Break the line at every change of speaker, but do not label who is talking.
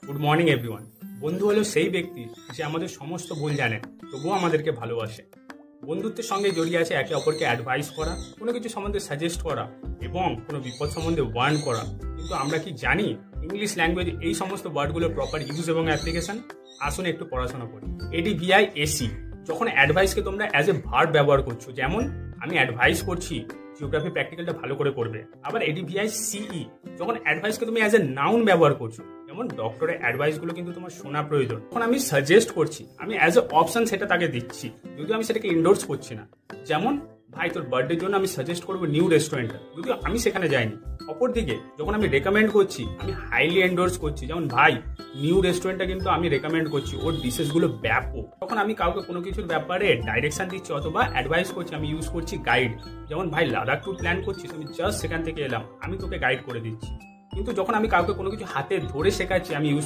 Good morning everyone. বন্ধু হলো সেই ব্যক্তি যে আমাদের সমস্ত ভুল জানে তবুও আমাদেরকে ভালোবাসে। বন্ধুত্বের সঙ্গে জড়িয়ে আছে একে অপরকে অ্যাডভাইস করা, কোনো কিছু সম্বন্ধে সাজেস্ট করা এবং কোনো বিপদ সম্বন্ধে ওয়ার্ন করা। কিন্তু আমরা কি জানি ইংলিশ ল্যাঙ্গুয়েজ এই সমস্ত ওয়ার্ডগুলোর প্রপার ইউজ এবং অ্যাপ্লিকেশন? আসুন একটু পড়াশোনা করি। ADVIAC যখন অ্যাডভাইসকে তোমরা অ্যাজ এ ভার্ব ব্যবহার করছো, যেমন আমি অ্যাডভাইস করছি জিওগ্রাফি প্র্যাকটিক্যালটা ভালো করে করবে। আবার ADVICE যখন অ্যাডভাইসকে তুমি অ্যাজ এ নাউন ব্যবহার করছো, যেমন ডক্টরের অ্যাডভাইসগুলো কিন্তু তোমার শোনা প্রয়োজন। তখন আমি সাজেস্ট করছি, আমি অ্যাজ এ অপশন সেটা তাকে দিচ্ছি, যদিও আমি সেটাকে ইন্ডোর্স করছি না। যেমন ভাই তোর বার্থডের জন্য আমি সাজেস্ট করবো নিউ রেস্টুরেন্টটা, যদিও আমি সেখানে যাইনি। অপরদিকে যখন আমি রেকমেন্ড করছি, আমি হাইলি এন্ডোর্স করছি, যেমন ভাই নিউ রেস্টুরেন্টটা কিন্তু আমি রেকমেন্ড করছি, ওর ডিশেসগুলো ব্যাপক। তখন আমি কাউকে কোনো কিছুর ব্যাপারে ডাইরেকশন দিচ্ছি অথবা অ্যাডভাইস করছি, আমি ইউজ করছি গাইড। যেমন ভাই লাদাখ ট্যুর প্ল্যান করছিস, আমি জাস্ট সেখান থেকে এলাম, আমি তোকে গাইড করে দিচ্ছি। কিন্তু যখন আমি কাউকে কোনো কিছু হাতে ধরে শেখাচ্ছি, আমি ইউজ